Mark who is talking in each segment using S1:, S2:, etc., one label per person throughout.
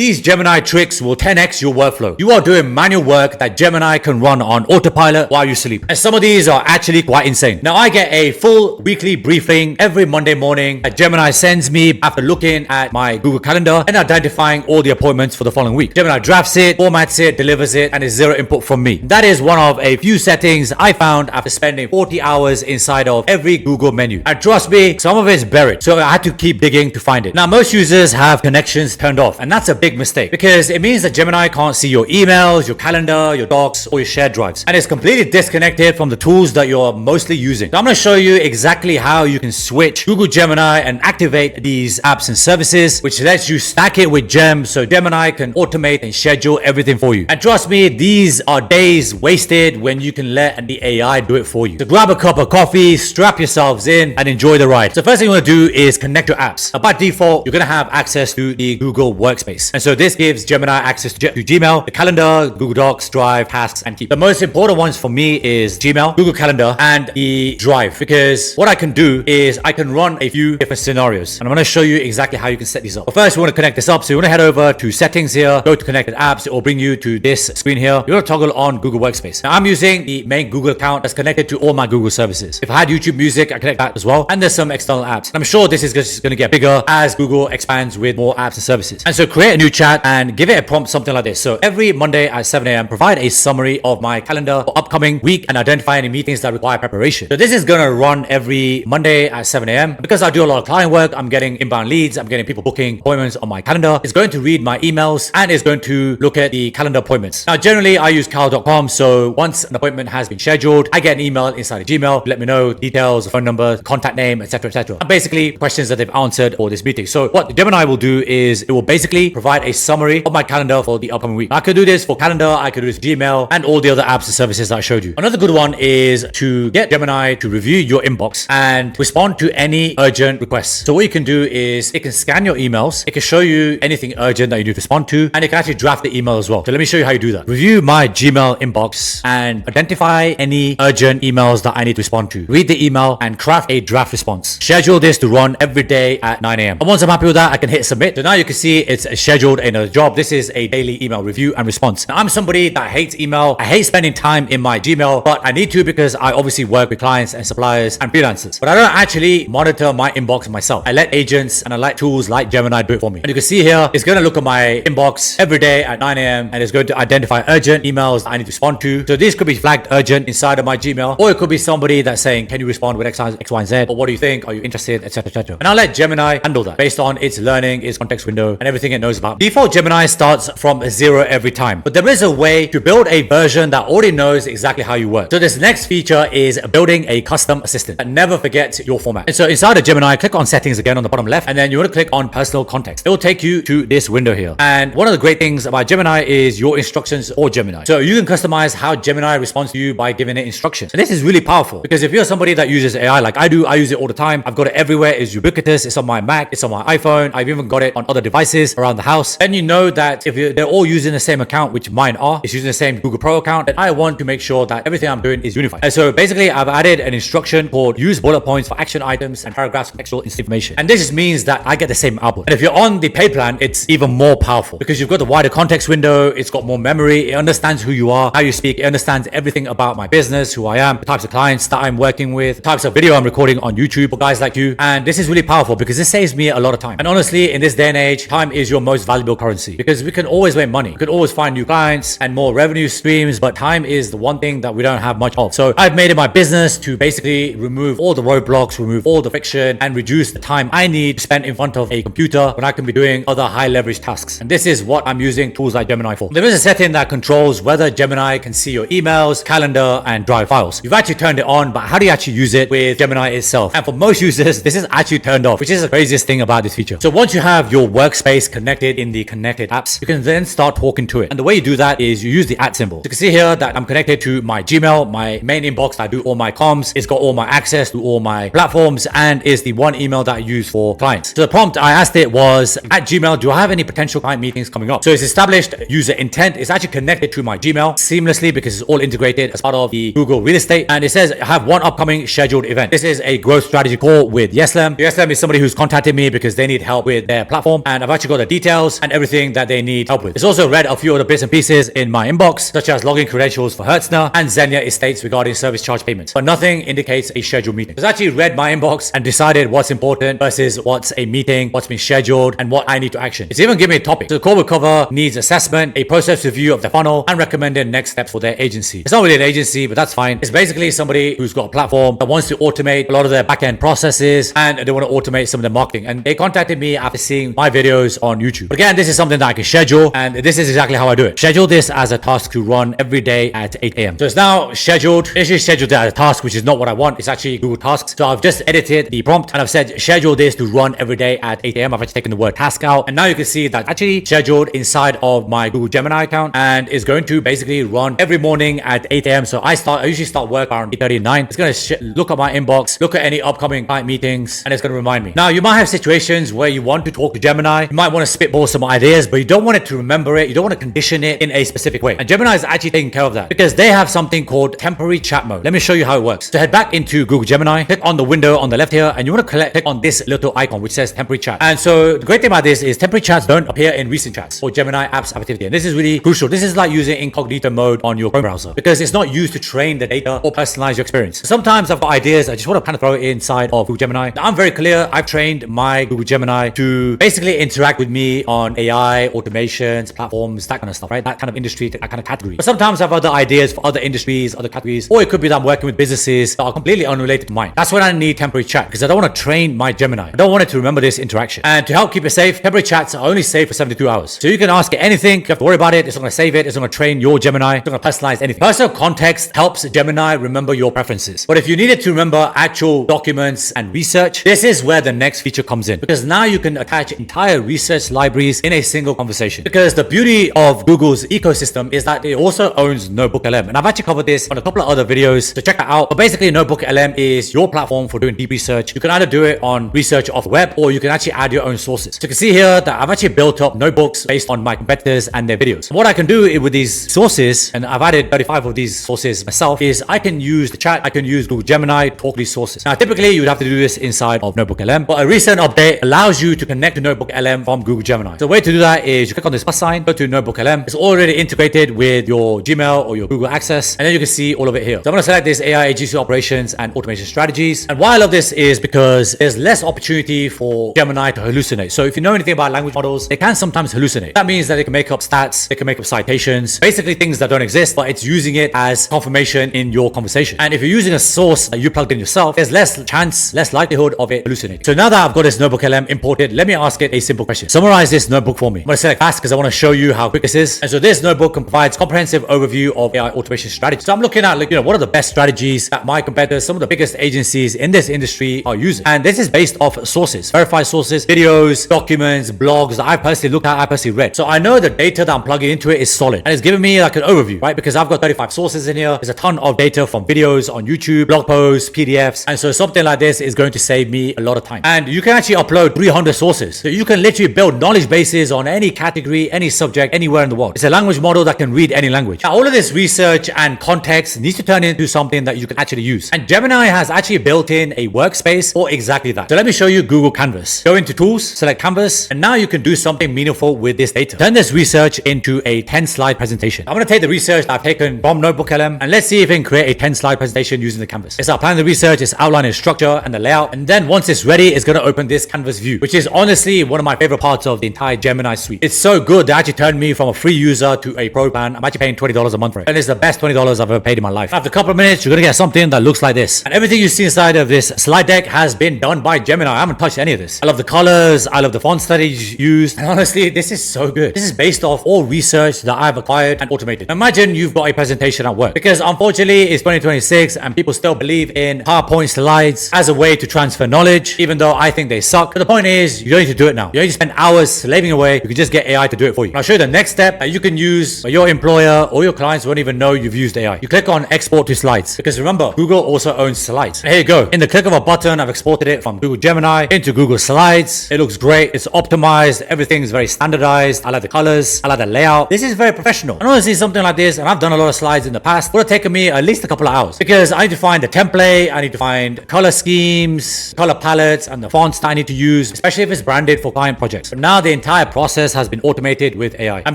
S1: These Gemini tricks will 10x your workflow. You are doing manual work that Gemini can run on autopilot while you sleep. And some of these are actually quite insane. Now, I get a full weekly briefing every Monday morning that Gemini sends me after looking at my Google Calendar and identifying all the appointments for the following week. Gemini drafts it, formats it, delivers it, and is zero input from me. That is one of a few settings I found after spending 40 hours inside of every Google menu. And trust me, some of it's buried, so I had to keep digging to find it. Now, most users have connections turned off, and that's a big mistake because it means that Gemini can't see your emails, your calendar, your docs, or your shared drives, and it's completely disconnected from the tools that you're mostly using. So I'm going to show you exactly how you can switch Google Gemini and activate these apps and services, which lets you stack it with Gem so Gemini can automate and schedule everything for you. And trust me, these are days wasted when you can let the AI do it for you. So grab a cup of coffee, strap yourselves in, and enjoy the ride. So first thing you want to do is connect your apps. Now, by default, you're going to have access to the Google Workspace. And so this gives Gemini access to Gmail, the calendar, Google Docs, Drive, tasks, and Keep. The most important ones for me is Gmail, Google Calendar, and the Drive, because what I can do is I can run a few different scenarios. And I'm going to show you exactly how you can set these up. But first, we want to connect this up. So you want to head over to settings here, go to connected apps. It will bring you to this screen here. You want to toggle on Google Workspace. Now, I'm using the main Google account that's connected to all my Google services. If I had YouTube Music, I connect that as well. And there's some external apps. And I'm sure this is just going to get bigger as Google expands with more apps and services. And so create a new chat and give it a prompt, something like this. So every Monday at 7 a.m., provide a summary of my calendar for upcoming week and identify any meetings that require preparation. So this is going to run every Monday at 7 a.m. Because I do a lot of client work, I'm getting inbound leads, I'm getting people booking appointments on my calendar. It's going to read my emails and it's going to look at the calendar appointments. Now, generally, I use cal.com. So once an appointment has been scheduled, I get an email inside of Gmail, let me know details, phone number, contact name, etc., etc. And basically questions that they've answered for this meeting. So what Gemini will do is it will basically provide a summary of my calendar for the upcoming week. I could do this for calendar, I could do this for Gmail, and all the other apps and services that I showed you. Another good one is to get Gemini to review your inbox and respond to any urgent requests. So what you can do is it can scan your emails, it can show you anything urgent that you need to respond to, and it can actually draft the email as well. So let me show you how you do that. Review my Gmail inbox and identify any urgent emails that I need to respond to. Read the email and craft a draft response. Schedule this to run every day at 9 a.m. And once I'm happy with that, I can hit submit. So now you can see it's scheduled in a job. This is a daily email review and response. Now, I'm somebody that hates email. I hate spending time in my Gmail, but I need to because I obviously work with clients and suppliers and freelancers. But I don't actually monitor my inbox myself. I let agents and I let tools like Gemini do it for me. And you can see here, it's going to look at my inbox every day at 9 a.m. and it's going to identify urgent emails that I need to respond to. So these could be flagged urgent inside of my Gmail, or it could be somebody that's saying, can you respond with X, Y, and Z? Or what do you think? Are you interested? Etc. etc. And I'll let Gemini handle that based on its learning, its context window, and everything it knows about. Default Gemini starts from zero every time, but there is a way to build a version that already knows exactly how you work. So this next feature is building a custom assistant that never forgets your format. And so inside of Gemini, click on settings again on the bottom left, and then you want to click on personal context. It will take you to this window here. And one of the great things about Gemini is your instructions for Gemini. So you can customize how Gemini responds to you by giving it instructions. And this is really powerful because if you're somebody that uses AI like I do, I use it all the time. I've got it everywhere. It's ubiquitous. It's on my Mac. It's on my iPhone. I've even got it on other devices around the house. And you know that if they're all using the same account, which mine are, it's using the same Google Pro account, then I want to make sure that everything I'm doing is unified. And so basically I've added an instruction called use bullet points for action items and paragraphs for textual information. And this just means that I get the same output. And if you're on the paid plan, it's even more powerful because you've got the wider context window. It's got more memory. It understands who you are, how you speak. It understands everything about my business, who I am, the types of clients that I'm working with, the types of video I'm recording on YouTube for guys like you. And this is really powerful because this saves me a lot of time. And honestly, in this day and age, time is your most valuable currency because we can always make money. We can always find new clients and more revenue streams, but time is the one thing that we don't have much of. So I've made it my business to basically remove all the roadblocks, remove all the friction, and reduce the time I need to spend in front of a computer when I can be doing other high leverage tasks. And this is what I'm using tools like Gemini for. There is a setting that controls whether Gemini can see your emails, calendar, and Drive files. You've actually turned it on, but how do you actually use it with Gemini itself? And for most users, this is actually turned off, which is the craziest thing about this feature. So once you have your workspace connected in the connected apps, you can then start talking to it. And the way you do that is you use the @ symbol. So you can see here that I'm connected to my Gmail, my main inbox that I do all my comms. It's got all my access to all my platforms and is the one email that I use for clients. So the prompt I asked it was, at Gmail, do I have any potential client meetings coming up? So it's established user intent. It's actually connected to my Gmail seamlessly because it's all integrated as part of the Google real estate. And it says I have one upcoming scheduled event. This is a growth strategy call with YesLem. YesLem is somebody who's contacted me because they need help with their platform. And I've actually got the details. emails and everything that they need help with. It's also read a few other bits and pieces in my inbox, such as login credentials for Hertzner and Xenia estates regarding service charge payments, but nothing indicates a scheduled meeting. It's actually read my inbox and decided what's important versus what's a meeting, what's been scheduled, and what I need to action. It's even given me a topic. So the call will cover needs assessment, a process review of the funnel, and recommended next steps for their agency. It's not really an agency, but that's fine. It's basically somebody who's got a platform that wants to automate a lot of their back-end processes, and they want to automate some of their marketing. And they contacted me after seeing my videos on YouTube. But again, this is something that I can schedule, and this is exactly how I do it. Schedule this as a task to run every day at 8 a.m. So it's now scheduled. Initially scheduled as a task, which is not what I want. It's actually Google Tasks. So I've just edited the prompt and I've said schedule this to run every day at 8 a.m. I've actually taken the word task out, and now you can see that actually scheduled inside of my Google Gemini account, and is going to basically run every morning at 8 a.m. So I usually start work around 8:39. It's going to look at my inbox, look at any upcoming client meetings, and it's going to remind me. Now you might have situations where you want to talk to Gemini, you might want to spitball some ideas, but you don't want it to remember it, you don't want to condition it in a specific way. And Gemini is actually taking care of that because they have something called temporary chat mode. Let me show you how it works. So head back into Google Gemini, click on the window on the left here, and you want to click on this little icon which says temporary chat. And so the great thing about this is temporary chats don't appear in recent chats or Gemini apps activity. And this is really crucial. This is like using incognito mode on your Chrome browser because it's not used to train the data or personalize your experience. Sometimes I've got ideas, I just want to kind of throw it inside of Google Gemini. Now, I'm very clear. I've trained my Google Gemini to basically interact with me on AI, automations, platforms, that kind of stuff, right? That kind of industry, that kind of category. But sometimes I have other ideas for other industries, other categories, or it could be that I'm working with businesses that are completely unrelated to mine. That's when I need temporary chat because I don't want to train my Gemini. I don't want it to remember this interaction. And to help keep it safe, temporary chats are only safe for 72 hours. So you can ask it anything. You have to worry about it. It's not going to save it. It's not going to train your Gemini. It's not going to personalize anything. Personal context helps Gemini remember your preferences. But if you needed to remember actual documents and research, this is where the next feature comes in because now you can attach entire research libraries in a single conversation. Because the beauty of Google's ecosystem is that it also owns NotebookLM. And I've actually covered this on a couple of other videos, so check that out. But basically NotebookLM is your platform for doing deep research. You can either do it on research off the web or you can actually add your own sources. So you can see here that I've actually built up notebooks based on my competitors and their videos. What I can do with these sources, and I've added 35 of these sources myself, is I can use the chat, I can use Google Gemini to talk these sources. Now typically you would have to do this inside of NotebookLM, but a recent update allows you to connect to NotebookLM from Google Gemini. So the way to do that is you click on this plus sign, go to NotebookLM. It's already integrated with your Gmail or your Google Access, and then you can see all of it here. So I'm going to select this AI agency operations and automation strategies. And why I love this is because there's less opportunity for Gemini to hallucinate. So if you know anything about language models, they can sometimes hallucinate. That means that they can make up stats, they can make up citations, basically things that don't exist, but it's using it as confirmation in your conversation. And if you're using a source that you plugged in yourself, there's less chance, less likelihood of it hallucinating. So now that I've got this NotebookLM imported, let me ask it a simple question. Summarize this notebook for me. I'm going to select fast because I want to show you how quick this is. And so this notebook provides comprehensive overview of AI automation strategies. So I'm looking at, like, what are the best strategies that my competitors, some of the biggest agencies in this industry are using. And this is based off sources, verified sources, videos, documents, blogs that I personally looked at, I personally read. So I know the data that I'm plugging into it is solid. And it's giving me like an overview, right? Because I've got 35 sources in here. There's a ton of data from videos on YouTube, blog posts, PDFs. And so something like this is going to save me a lot of time. And you can actually upload 300 sources. So you can literally build knowledge bases on any category, any subject, anywhere in the world. It's a language model that can read any language. Now, all of this research and context needs to turn into something that you can actually use. And Gemini has actually built in a workspace for exactly that. So let me show you Google Canvas. Go into tools, select Canvas, and now you can do something meaningful with this data. Turn this research into a 10-slide presentation. I'm going to take the research that I've taken from NotebookLM and let's see if we can create a 10-slide presentation using the Canvas. It's outlining the research, it's outlining the structure and the layout. And then once it's ready, it's going to open this Canvas view, which is honestly one of my favorite parts of the entire Gemini suite. It's so good that actually turned me from a free user to a pro plan. I'm actually paying $20 a month for it. And it's the best $20 I've ever paid in my life. After a couple of minutes, you're going to get something that looks like this. And everything you see inside of this slide deck has been done by Gemini. I haven't touched any of this. I love the colors. I love the font that it's used. And honestly, this is so good. This is based off all research that I've acquired and automated. Imagine you've got a presentation at work, because unfortunately it's 2026 and people still believe in PowerPoint slides as a way to transfer knowledge, even though I think they suck. But the point is, you don't need to do it now. You don't need to spend hours slaving away. You can just get AI to do it for you. And I'll show you the next step that you can use, but your employer or your clients won't even know you've used AI. You click on export to slides, because remember, Google also owns slides. And here you go. In the click of a button, I've exported it from Google Gemini into Google Slides. It looks great. It's optimized. Everything is very standardized. I like the colors. I like the layout. This is very professional. And honestly, something like this, and I've done a lot of slides in the past, would have taken me at least a couple of hours, because I need to find the template. I need to find color schemes, color palettes, and the fonts that I need to use, especially if it's branded for client projects. But now the the entire process has been automated with AI. And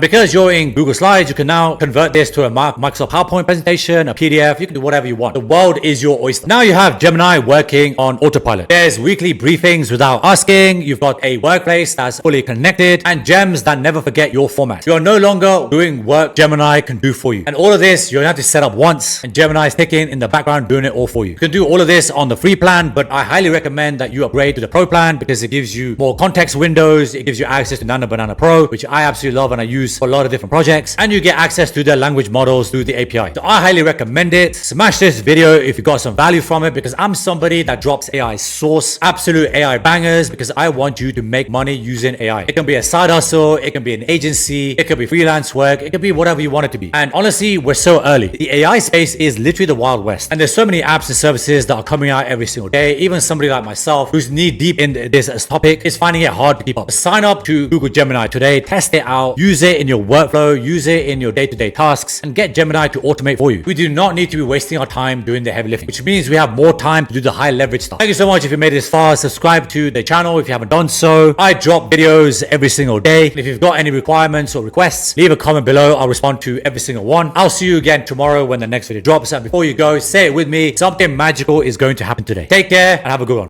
S1: because you're in Google Slides, you can now convert this to a Microsoft PowerPoint presentation, a PDF. You can do whatever you want. The world is your oyster. Now you have Gemini working on autopilot. There's weekly briefings without asking. You've got a workplace that's fully connected and gems that never forget your format. You're no longer doing work Gemini can do for you. And all of this, you have to set up once and Gemini is ticking in the background doing it all for you. You can do all of this on the free plan, but I highly recommend that you upgrade to the pro plan because it gives you more context windows. It gives you access to Nano Banana Pro, which I absolutely love and I use for a lot of different projects. And you get access to the language models through the API. So I highly recommend it. Smash this video if you got some value from it, because I'm somebody that drops AI source, absolute AI bangers, because I want you to make money using AI. It can be a side hustle, it can be an agency, it can be freelance work, it can be whatever you want it to be. And honestly, we're so early. The AI space is literally the Wild West. And there's so many apps and services that are coming out every single day. Even somebody like myself who's knee deep in this topic is finding it hard to keep up. Sign up to Google Gemini today, test it out, use it in your workflow, use it in your day-to-day tasks, and get Gemini to automate for you. We do not need to be wasting our time doing the heavy lifting, which means we have more time to do the high leverage stuff. Thank you so much if you made it this far. Subscribe to the channel if you haven't done so. I drop videos every single day. If you've got any requirements or requests, leave a comment below. I'll respond to every single one. I'll see you again tomorrow when the next video drops. And before you go, say it with me. Something magical is going to happen today. Take care and have a good one.